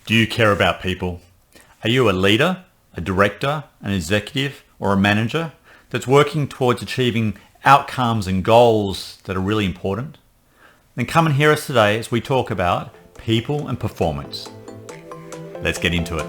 Do you care about people? Are you a leader, a director, an executive, or a manager that's working towards achieving outcomes and goals that are really important? Then come and hear us today as we talk about people and performance. Let's get into it.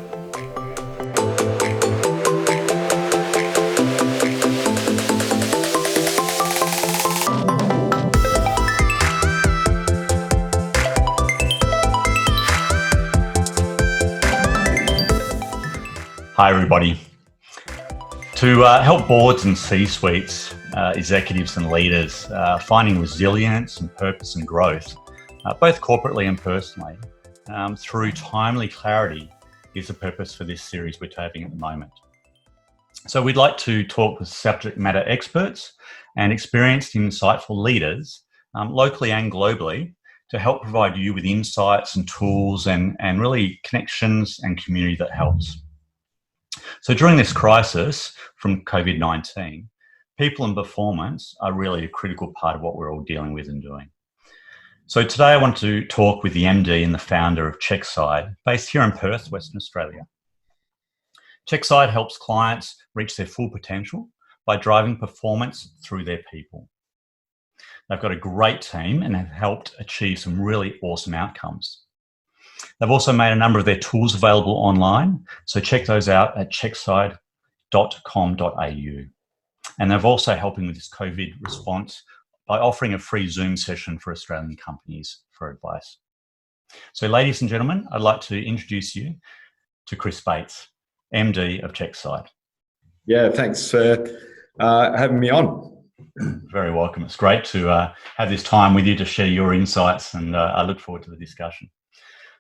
Hi everybody. To help boards and C-suites, executives and leaders finding resilience and purpose and growth, both corporately and personally, through timely clarity is the purpose for this series we're having at the moment. So we'd like to talk with subject matter experts and experienced and insightful leaders, locally and globally, to help provide you with insights and tools and really connections and community that helps. So during this crisis from COVID-19, people and performance are really a critical part of what we're all dealing with and doing. So today I want to talk with the MD and the founder of Checkside, based here in Perth, Western Australia. Checkside helps clients reach their full potential by driving performance through their people. They've got a great team and have helped achieve some really awesome outcomes. They've also made a number of their tools available online, so check those out at checkside.com.au. And they're also helping with this COVID response by offering a free Zoom session for Australian companies for advice. So ladies and gentlemen, I'd like to introduce you to Chris Bates, MD of Checkside. Yeah, thanks for having me on. Very welcome. It's great to have this time with you to share your insights, and I look forward to the discussion.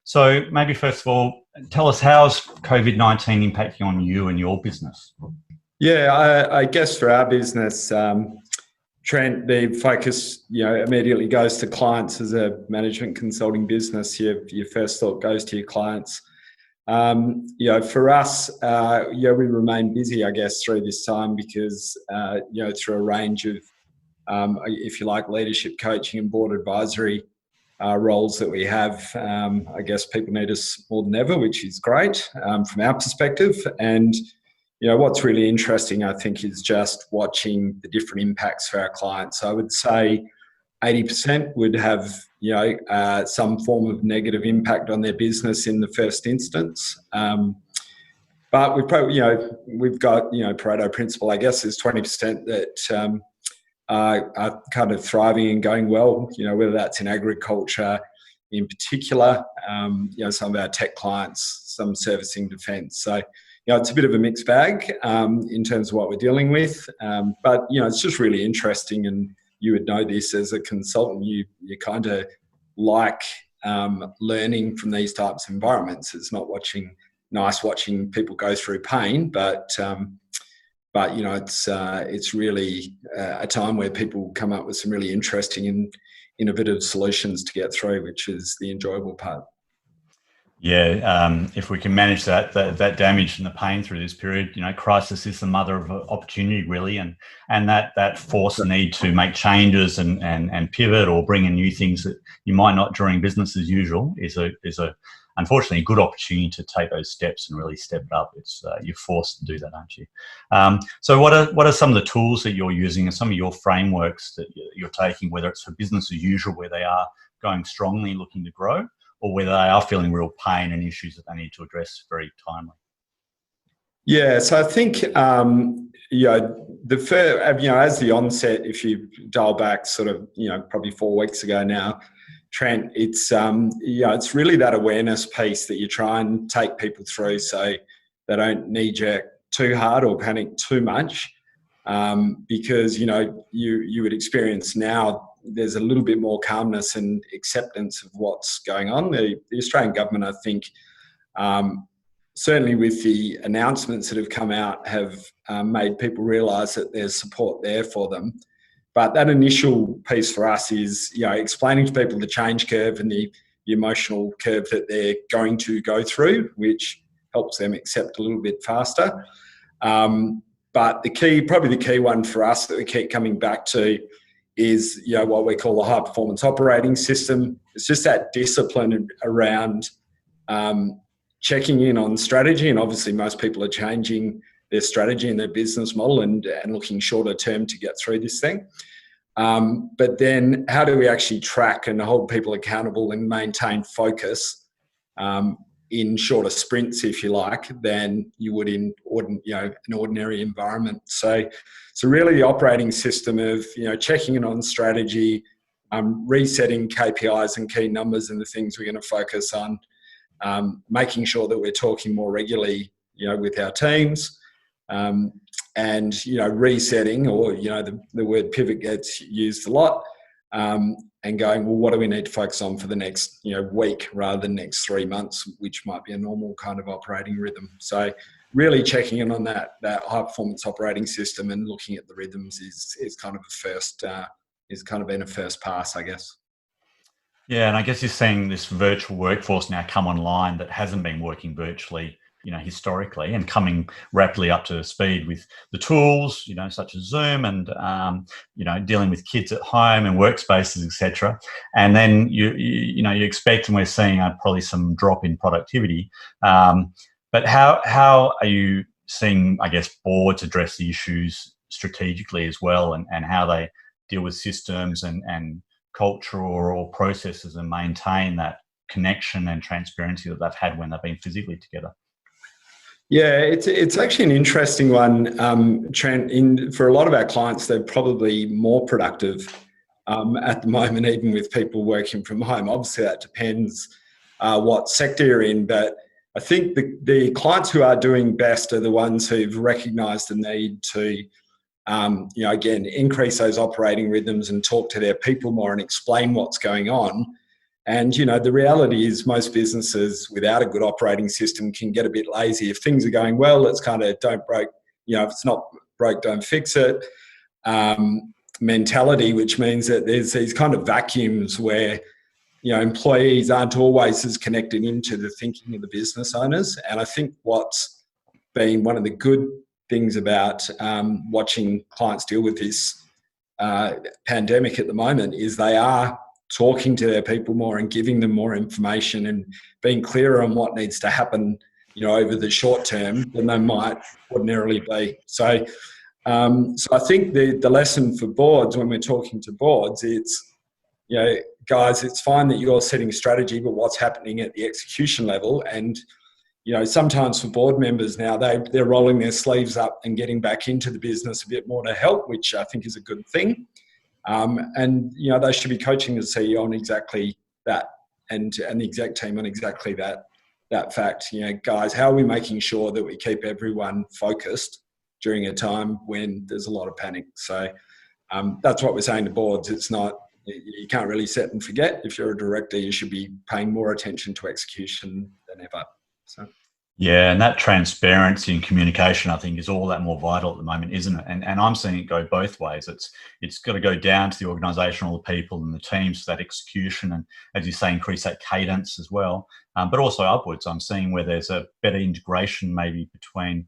So maybe first of all, tell us, how's COVID-19 impacting on you and your business? Yeah, I guess for our business, Trent, the focus immediately goes to clients. As a management consulting business, your first thought goes to your clients. For us, we remain busy, I guess, through this time because through a range of, if you like, leadership coaching and board advisory roles that we have, I guess people need us more than ever, which is great from our perspective. And what's really interesting, I think, is just watching the different impacts for our clients. I would say 80% would have some form of negative impact on their business in the first instance. But we've probably we've got Pareto principle, I guess, is 20% that are kind of thriving and going well, whether that's in agriculture in particular, some of our tech clients, some servicing defence. So, it's a bit of a mixed bag in terms of what we're dealing with. But, it's just really interesting, and you would know this as a consultant, you kind of like learning from these types of environments. It's not watching people go through pain, but it's really a time where people come up with some really interesting and innovative solutions to get through, which is the enjoyable part. Yeah, if we can manage that damage and the pain through this period, crisis is the mother of opportunity, really, and that force and need to make changes and pivot or bring in new things that you might not during business as usual is a unfortunately a good opportunity to take those steps and really step it up. It's you're forced to do that, aren't you? So what are some of the tools that you're using and some of your frameworks that you're taking, whether it's for business as usual where they are going strongly looking to grow, or whether they are feeling real pain and issues that they need to address very timely? Yeah, so I think as the onset, if you dial back sort of probably 4 weeks ago now, Trent, it's it's really that awareness piece that you try and take people through so they don't knee-jerk too hard or panic too much, because you would experience now there's a little bit more calmness and acceptance of what's going on. The Australian government, I think, certainly with the announcements that have come out, have made people realise that there's support there for them. But that initial piece for us is, explaining to people the change curve and the emotional curve that they're going to go through, which helps them accept a little bit faster. But probably the key one for us that we keep coming back to is what we call the high performance operating system. It's just that discipline around checking in on strategy, and obviously most people are changing their strategy and their business model and looking shorter term to get through this thing. But then how do we actually track and hold people accountable and maintain focus in shorter sprints, if you like, than you would in an ordinary environment? So really the operating system of checking in on strategy, resetting KPIs and key numbers and the things we're going to focus on, making sure that we're talking more regularly with our teams, and resetting, or the word pivot gets used a lot, and going, well, what do we need to focus on for the next week rather than next 3 months, which might be a normal kind of operating rhythm. So really checking in on that high performance operating system and looking at the rhythms is kind of been a first pass, I guess. Yeah, and I guess you're seeing this virtual workforce now come online that hasn't been working virtually historically, and coming rapidly up to speed with the tools, such as Zoom, and dealing with kids at home and workspaces, etc. And then you expect, and we're seeing probably some drop in productivity. But how are you seeing, I guess, boards address the issues strategically as well, and how they deal with systems and culture or processes and maintain that connection and transparency that they've had when they've been physically together? Yeah, it's actually an interesting one, Trent. For a lot of our clients, they're probably more productive at the moment, even with people working from home. Obviously, that depends what sector you're in, but I think the clients who are doing best are the ones who've recognised the need to, again, increase those operating rhythms and talk to their people more and explain what's going on. And, the reality is most businesses without a good operating system can get a bit lazy. If things are going well, it's kind of don't break, if it's not broke, don't fix it mentality, which means that there's these kind of vacuums where, employees aren't always as connected into the thinking of the business owners. And I think what's been one of the good things about watching clients deal with this pandemic at the moment is they are talking to their people more and giving them more information and being clearer on what needs to happen, over the short term than they might ordinarily be. So I think the lesson for boards, when we're talking to boards, it's, guys, it's fine that you're setting strategy, but what's happening at the execution level? And, sometimes for board members now, they're rolling their sleeves up and getting back into the business a bit more to help, which I think is a good thing. And they should be coaching the CEO on exactly that, and the exec team on exactly that fact. Guys, how are we making sure that we keep everyone focused during a time when there's a lot of panic? So that's what we're saying to boards. It's not, you can't really set and forget. If you're a director, you should be paying more attention to execution than ever. So. Yeah, and that transparency and communication, I think, is all that more vital at the moment, isn't it? And I'm seeing it go both ways. It's got to go down to the organisation, all the people and the teams for that execution, and, as you say, increase that cadence as well. But also upwards, I'm seeing where there's a better integration maybe between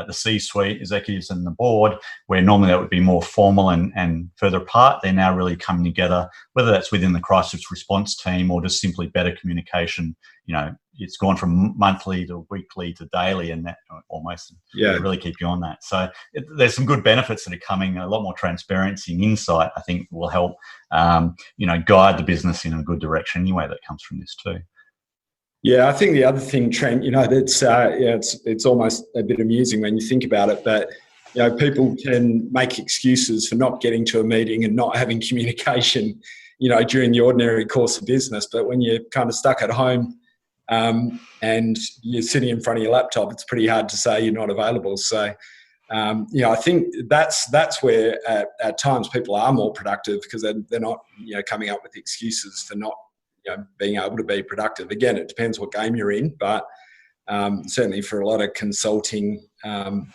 the C-suite executives and the board, where normally that would be more formal and further apart. They're now really coming together, whether that's within the crisis response team or just simply better communication. It's gone from monthly to weekly to daily, and that almost really keep you on that. So there's some good benefits that are coming. A lot more transparency and insight, I think, will help guide the business in a good direction anyway. That comes from this too. Yeah, I think the other thing, Trent, that's it's almost a bit amusing when you think about it, but people can make excuses for not getting to a meeting and not having communication, during the ordinary course of business. But when you're kind of stuck at home and you're sitting in front of your laptop, it's pretty hard to say you're not available. So, I think that's where at times people are more productive, because they're not coming up with excuses for not being able to be productive. Again, it depends what game you're in, but certainly for a lot of consulting, and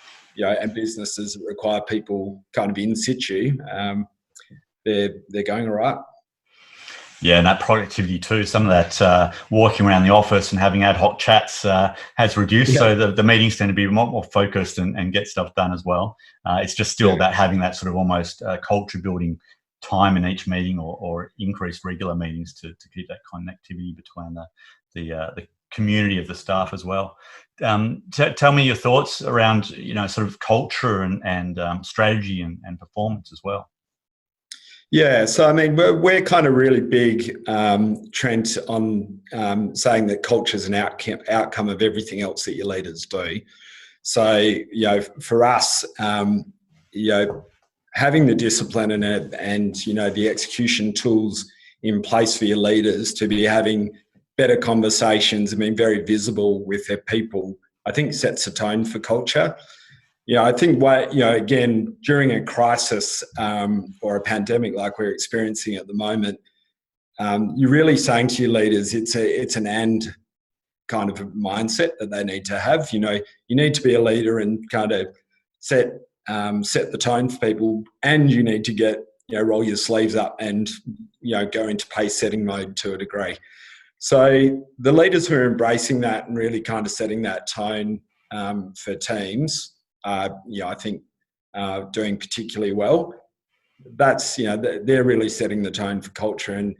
businesses that require people kind of in situ, they're going all right. Yeah, and that productivity too. Some of that walking around the office and having ad hoc chats has reduced. Yeah. So the meetings tend to be a lot more focused and get stuff done as well. It's just still about having that sort of almost culture building time in each meeting, or increased regular meetings to keep that connectivity between the community of the staff as well. Tell me your thoughts around, sort of culture and strategy and performance as well. Yeah, so I mean, we're kind of really big, Trent, on saying that culture is an outcome of everything else that your leaders do. So, for us, having the discipline and the execution tools in place for your leaders to be having better conversations and being very visible with their people, I think sets a tone for culture. I think again, during a crisis or a pandemic like we're experiencing at the moment, you're really saying to your leaders, it's an and kind of a mindset that they need to have. You need to be a leader and kind of set the tone for people, and you need to get roll your sleeves up and go into pace setting mode to a degree. So the leaders who are embracing that and really kind of setting that tone for teams, I think doing particularly well. That's they're really setting the tone for culture. And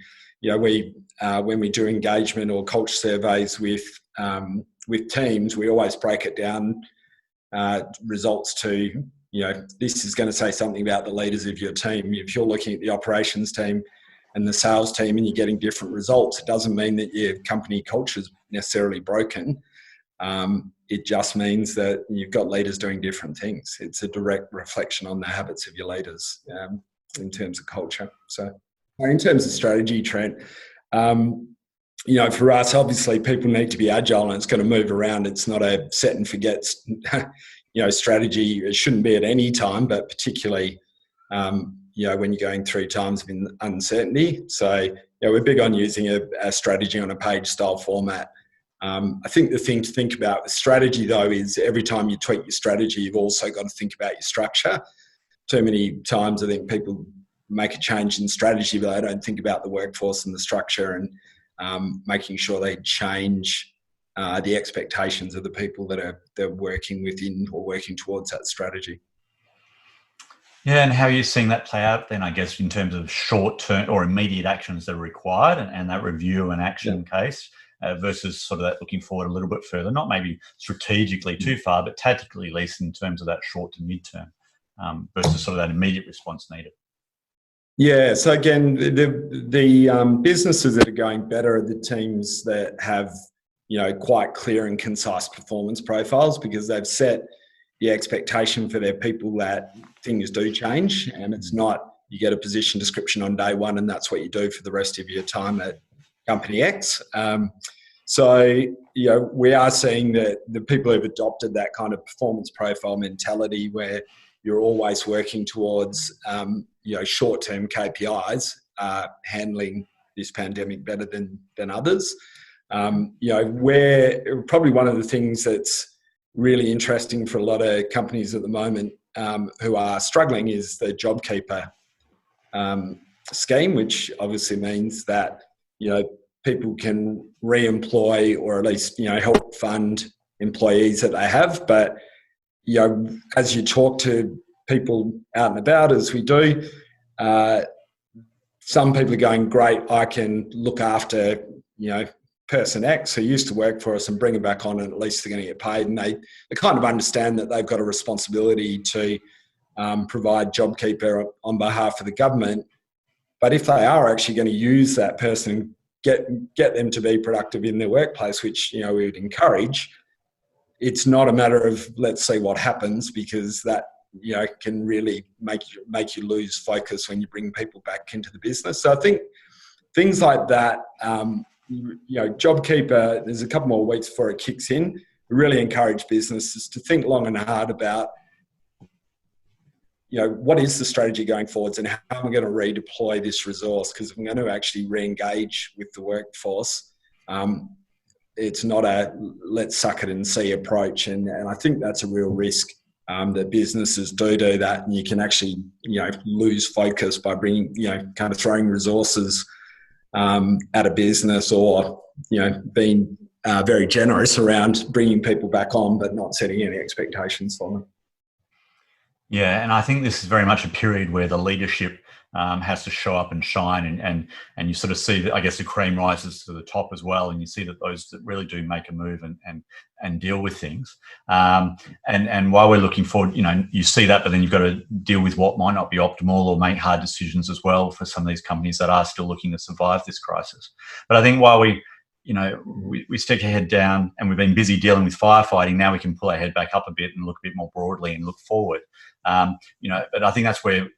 we when we do engagement or culture surveys with teams, we always break it down results to this is going to say something about the leaders of your team. If you're looking at the operations team and the sales team and you're getting different results, it doesn't mean that your company culture is necessarily broken. It just means that you've got leaders doing different things. It's a direct reflection on the habits of your leaders in terms of culture. So in terms of strategy, Trent, for us, obviously people need to be agile and it's going to move around. It's not a set and forget, strategy. It shouldn't be at any time, but particularly, when you're going through times of uncertainty. So, we're big on using a strategy on a page style format. I think the thing to think about with strategy, though, is every time you tweak your strategy, you've also got to think about your structure. Too many times I think people make a change in strategy, but they don't think about the workforce and the structure and making sure they change the expectations of the people that they're working within or working towards that strategy. Yeah, and how are you seeing that play out then, I guess, in terms of short-term or immediate actions that are required and that review and action case versus sort of that looking forward a little bit further, not maybe strategically too far, but tactically at least in terms of that short to mid-term versus sort of that immediate response needed? Yeah, so again, the businesses that are going better are the teams that have, quite clear and concise performance profiles, because they've set the expectation for their people that things do change, and it's not you get a position description on day one and that's what you do for the rest of your time at company X. So we are seeing that the people who've adopted that kind of performance profile mentality where you're always working towards short-term KPIs handling this pandemic better than others. Where probably one of the things that's really interesting for a lot of companies at the moment who are struggling is the JobKeeper scheme, which obviously means that people can re-employ or at least help fund employees that they have. But as you talk to people out and about, as we do, some people are going, great, I can look after person X who used to work for us and bring them back on, and at least they're going to get paid. And they kind of understand that they've got a responsibility to provide JobKeeper on behalf of the government. But if they are actually going to use that person, get them to be productive in their workplace, which we would encourage, it's not a matter of let's see what happens, because that can really make you lose focus when you bring people back into the business. So I think things like that. JobKeeper, there's a couple more weeks before it kicks in. We really encourage businesses to think long and hard about, what is the strategy going forwards and how am I going to redeploy this resource? Because if I'm going to actually re-engage with the workforce, it's not a let's suck it and see approach. And I think that's a real risk that businesses do that. And you can actually, lose focus by bringing, kind of throwing resources at a business or, being very generous around bringing people back on, but not setting any expectations for them. Yeah, and I think this is very much a period where the leadership has to show up and shine, and you sort of see that, I guess, the cream rises to the top as well, and you see that those that really do make a move and deal with things. And while we're looking forward, you see that, but then you've got to deal with what might not be optimal or make hard decisions as well for some of these companies that are still looking to survive this crisis. But I think while we stick our head down and we've been busy dealing with firefighting, now we can pull our head back up a bit and look a bit more broadly and look forward. But I think that's where,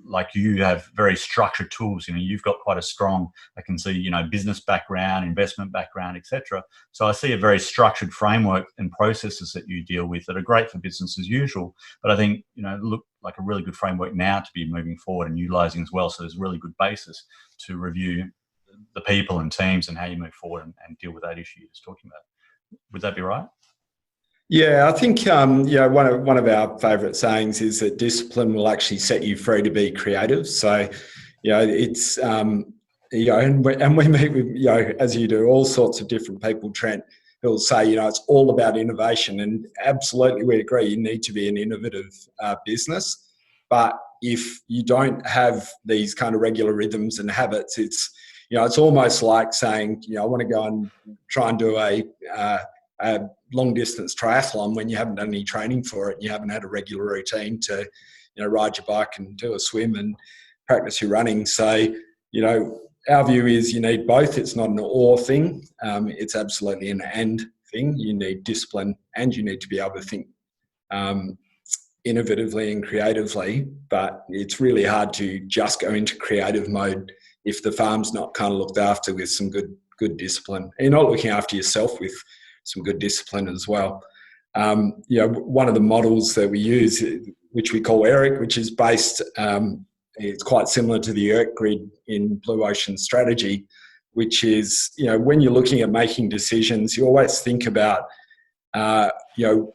like, you have very structured tools. You've got quite a strong, I can see, business background, investment background, etc. So I see a very structured framework and processes that you deal with that are great for business as usual. But I think, look like a really good framework now to be moving forward and utilizing as well. So there's a really good basis to review the people and teams and how you move forward and deal with that issue you're just talking about. Would that be right? Yeah, I think one of our favourite sayings is that discipline will actually set you free to be creative. So, it's and we meet with as you do, all sorts of different people, Trent, who'll say it's all about innovation, and absolutely we agree. You need to be an innovative business, but if you don't have these kind of regular rhythms and habits, it's almost like saying I want to go and try and do a long distance triathlon when you haven't done any training for it and you haven't had a regular routine to ride your bike and do a swim and practice your running. So our view is you need both. It's not an or thing. It's absolutely an and thing. You need discipline and you need to be able to think innovatively and creatively, but it's really hard to just go into creative mode if the farm's not kind of looked after with some good discipline. And you're not looking after yourself with some good discipline as well. One of the models that we use, which we call ERIC, which is based, it's quite similar to the ERIC grid in Blue Ocean strategy, which is, when you're looking at making decisions, you always think about, you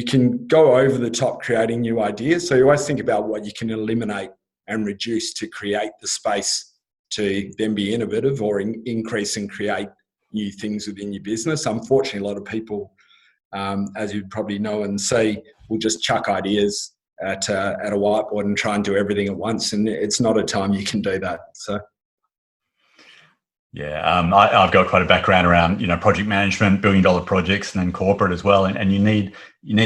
can go over the top creating new ideas. So you always think about what you can eliminate and reduce to create the space to then be innovative or increase and create new things within your business. Unfortunately, a lot of people, as you'd probably know and see, will just chuck ideas at a whiteboard and try and do everything at once. And it's not a time you can do that. So. Yeah, I've got quite a background around project management, $1 billion projects, and then corporate as well. And you need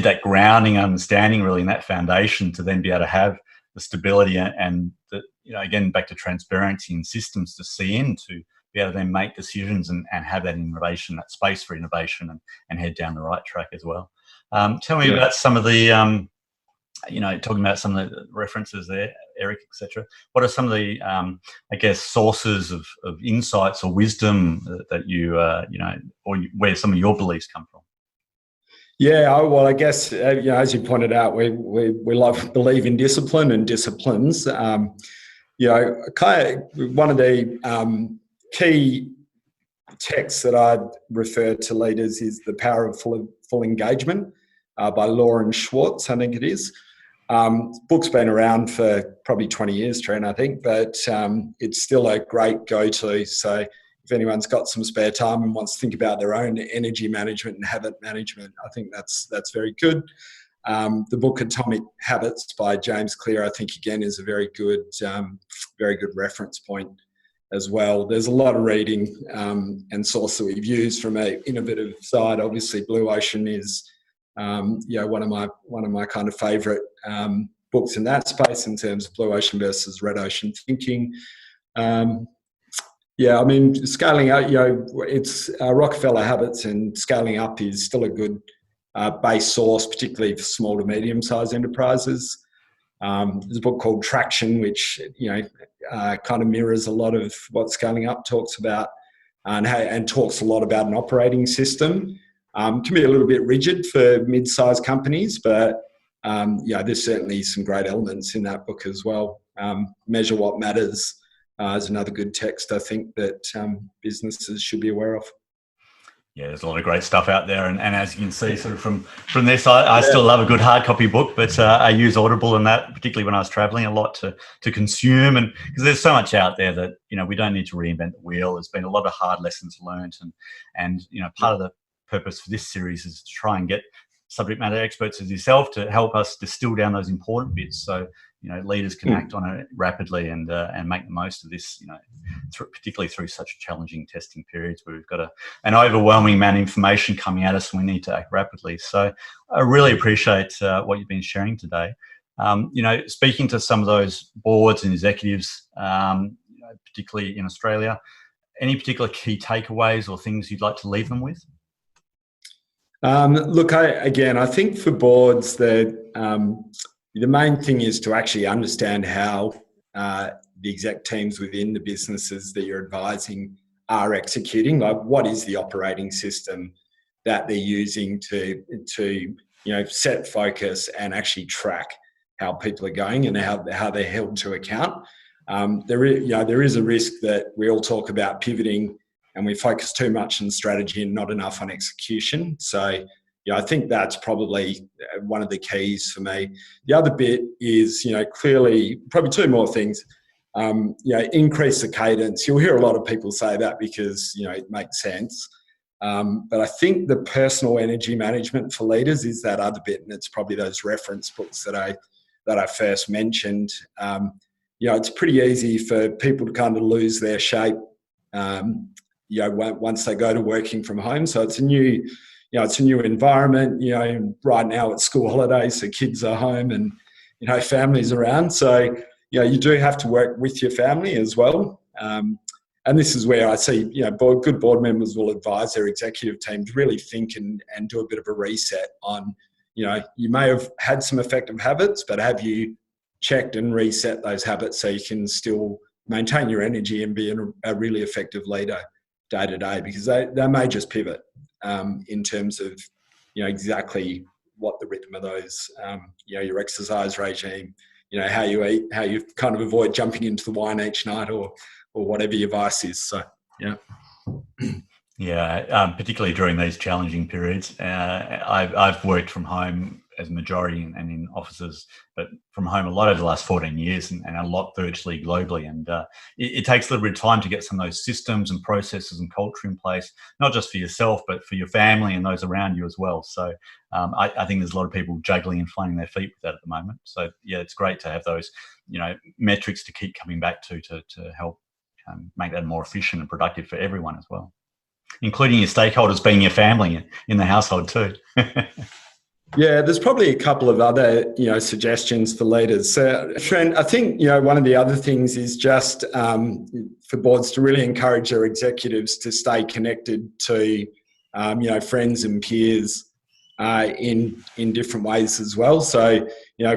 that grounding understanding really in that foundation to then be able to have the stability and the, again, back to transparency and systems to see into, be able to then make decisions and have that innovation, that space for innovation and head down the right track as well. Tell me about some of the, talking about some of the references there, Eric, etc. What are some of the, I guess, sources of insights or wisdom that you, or where some of your beliefs come from? Yeah, well, I guess, as you pointed out, we believe in discipline and disciplines. Kind of one of the key texts that I refer to leaders is The Power of Full Engagement by Loehr and Schwartz, I think it is. Book's been around for probably 20 years, Trent, I think, but it's still a great go-to. So if anyone's got some spare time and wants to think about their own energy management and habit management, I think that's very good. The book Atomic Habits by James Clear, I think, again, is a very good reference point as well. There's a lot of reading and source that we've used from an innovative side. Obviously, Blue Ocean is one of my kind of favourite books in that space in terms of Blue Ocean versus Red Ocean thinking. Scaling up, it's Rockefeller Habits, and scaling up is still a good base source, particularly for small to medium-sized enterprises. There's a book called Traction, which kind of mirrors a lot of what scaling up talks about, and talks a lot about an operating system. Can be a little bit rigid for mid-sized companies, but there's certainly some great elements in that book as well. Measure What Matters is another good text, I think, that businesses should be aware of. Yeah, there's a lot of great stuff out there, and as you can see, sort of from this, I still love a good hard copy book, but I use Audible and that, particularly when I was traveling, a lot to consume, and because there's so much out there that we don't need to reinvent the wheel. There's been a lot of hard lessons learned, and part of the purpose for this series is to try and get subject matter experts as yourself to help us distill down those important bits. So leaders can act on it rapidly and make the most of this, particularly through such challenging testing periods where we've got an overwhelming amount of information coming at us and we need to act rapidly. So I really appreciate what you've been sharing today. Speaking to some of those boards and executives, particularly in Australia, any particular key takeaways or things you'd like to leave them with? Look, I think for boards, the main thing is to actually understand how the exec teams within the businesses that you're advising are executing. Like, what is the operating system that they're using to set focus and actually track how people are going and how they're held to account. There is a risk that we all talk about pivoting and we focus too much on strategy and not enough on execution. So, I think that's probably one of the keys for me. The other bit is, clearly, probably two more things. Increase the cadence. You'll hear a lot of people say that because, it makes sense. But I think the personal energy management for leaders is that other bit, and it's probably those reference books that I first mentioned. It's pretty easy for people to kind of lose their shape, once they go to working from home. So it's a new environment. Right now it's school holidays, so kids are home and families around. So you do have to work with your family as well. And this is where I see good board members will advise their executive team to really think and do a bit of a reset on. You may have had some effective habits, but have you checked and reset those habits so you can still maintain your energy and be a really effective leader day to day? Because they may just pivot in terms of exactly what the rhythm of those your exercise regime, how you eat, how you kind of avoid jumping into the wine each night or whatever your vice is. So particularly during these challenging periods. I've worked from home as a majority and in offices, but from home a lot over the last 14 years and a lot virtually globally. And it takes a little bit of time to get some of those systems and processes and culture in place, not just for yourself, but for your family and those around you as well. So I think there's a lot of people juggling and finding their feet with that at the moment. So it's great to have those, metrics to keep coming back to help make that more efficient and productive for everyone as well, including your stakeholders being your family in the household too. Yeah, there's probably a couple of other, suggestions for leaders. So, Trent, I think, one of the other things is just for boards to really encourage their executives to stay connected to, friends and peers in different ways as well. So,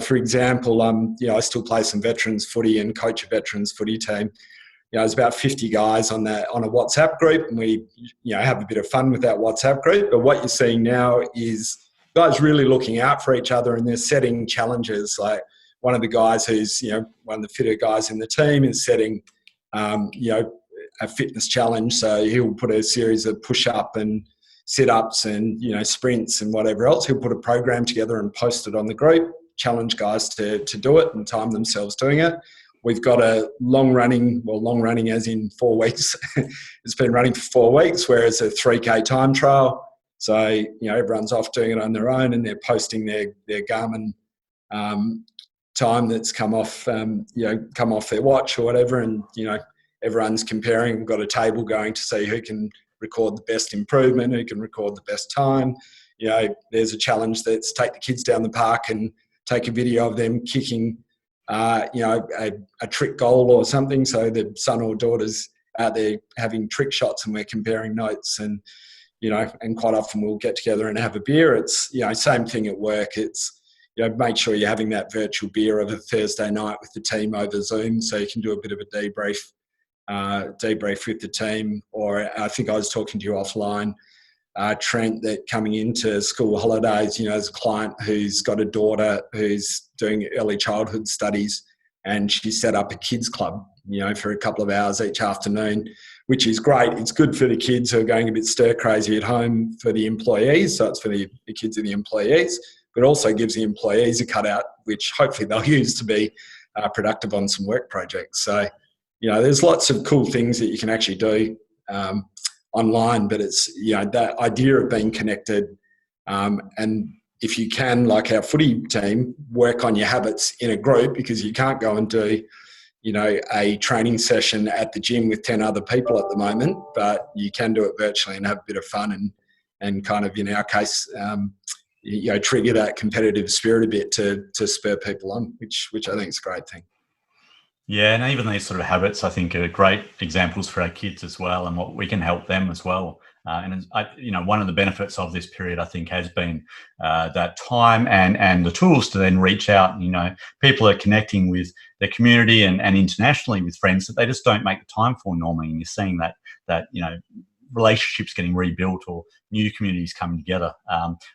for example, I still play some veterans footy and coach a veterans footy team. There's about 50 guys on a WhatsApp group, and we, have a bit of fun with that WhatsApp group. But what you're seeing now is guys really looking out for each other, and they're setting challenges. Like one of the guys who's, one of the fitter guys in the team is setting, a fitness challenge. So he'll put a series of push-up and sit-ups and, sprints and whatever else. He'll put a program together and post it on the group, challenge guys to do it and time themselves doing it. We've got a long running as in 4 weeks. It's been running for 4 weeks, where it's a 3K time trial. So, everyone's off doing it on their own and they're posting their Garmin time that's come off their watch or whatever. And, everyone's comparing. We've got a table going to see who can record the best improvement, who can record the best time. There's a challenge that's take the kids down the park and take a video of them kicking a trick goal or something. So the son or daughter's out there having trick shots and we're comparing notes and quite often we'll get together and have a beer. It's, same thing at work. It's, make sure you're having that virtual beer of a Thursday night with the team over Zoom so you can do a bit of a debrief with the team. Or I think I was talking to you offline, Trent, that coming into school holidays, as a client who's got a daughter who's doing early childhood studies, and she set up a kids club, for a couple of hours each afternoon, which is great. It's good for the kids who are going a bit stir crazy at home for the employees. So it's for the kids and the employees, but also gives the employees a cutout, which hopefully they'll use to be productive on some work projects. So, there's lots of cool things that you can actually do online, but it's, that idea of being connected and if you can, like our footy team, work on your habits in a group, because you can't go and do, you know, a training session at the gym with 10 other people at the moment, but you can do it virtually and have a bit of fun and kind of, in our case, you know, trigger that competitive spirit a bit to spur people on, which I think is a great thing. Yeah, and even these sort of habits, I think, are great examples for our kids as well, and what we can help them as well. You know, one of the benefits of this period, I think, has been that time and the tools to then reach out. You know, people are connecting with their community and internationally with friends that they just don't make the time for normally, and you're seeing that you know, relationships getting rebuilt or new communities coming together.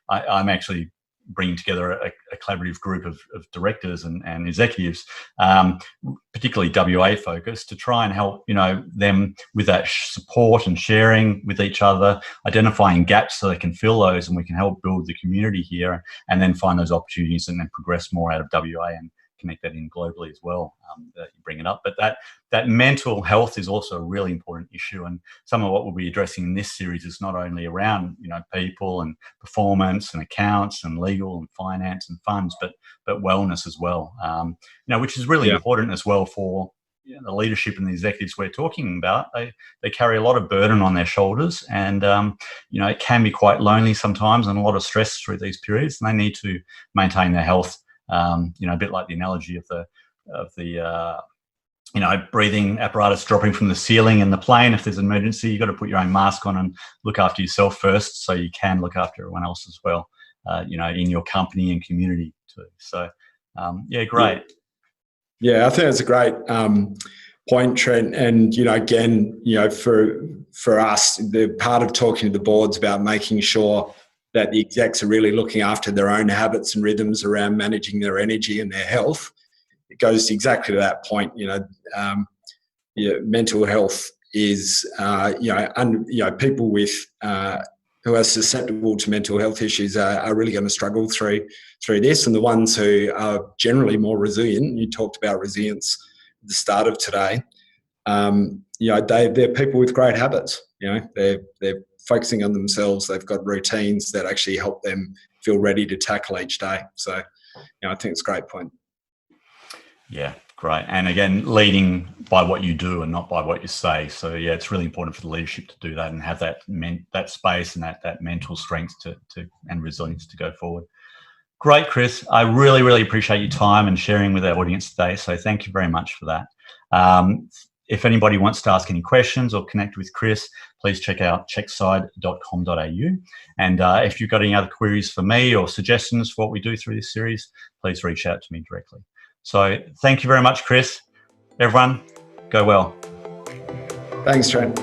I'm actually bringing together a collaborative group of directors and executives, particularly WA focused, to try and help, you know, them with that support and sharing with each other, identifying gaps so they can fill those, and we can help build the community here, and then find those opportunities and then progress more out of WA and connect that in globally as well. That you bring it up, but that mental health is also a really important issue, and some of what we'll be addressing in this series is not only around, you know, people and performance and accounts and legal and finance and funds, but wellness as well. You know, which is really important as well for, you know, the leadership and the executives we're talking about. They carry a lot of burden on their shoulders, and you know, it can be quite lonely sometimes and a lot of stress through these periods, and they need to maintain their health. You know, a bit like the analogy of the you know, breathing apparatus dropping from the ceiling in the plane. If there's an emergency, you've got to put your own mask on and look after yourself first, so you can look after everyone else as well, you know, in your company and community too. So, yeah, great. Yeah, I think that's a great point, Trent. And, you know, again, you know, for us, the part of talking to the boards about making sure that the execs are really looking after their own habits and rhythms around managing their energy and their health. It goes exactly to that point. You know, mental health is, you know, people with who are susceptible to mental health issues are really going to struggle through this, and the ones who are generally more resilient. You talked about resilience at the start of today. You know, they're people with great habits. You know, they're focusing on themselves. They've got routines that actually help them feel ready to tackle each day. So, you know, I think it's a great point. Yeah, great. And again, leading by what you do and not by what you say. So yeah, it's really important for the leadership to do that and have that space and that mental strength to and resilience to go forward. Great, Chris. I really, really appreciate your time and sharing with our audience today. So thank you very much for that. If anybody wants to ask any questions or connect with Chris, please check out checkside.com.au. And if you've got any other queries for me or suggestions for what we do through this series, please reach out to me directly. So thank you very much, Chris. Everyone, go well. Thanks, Trent.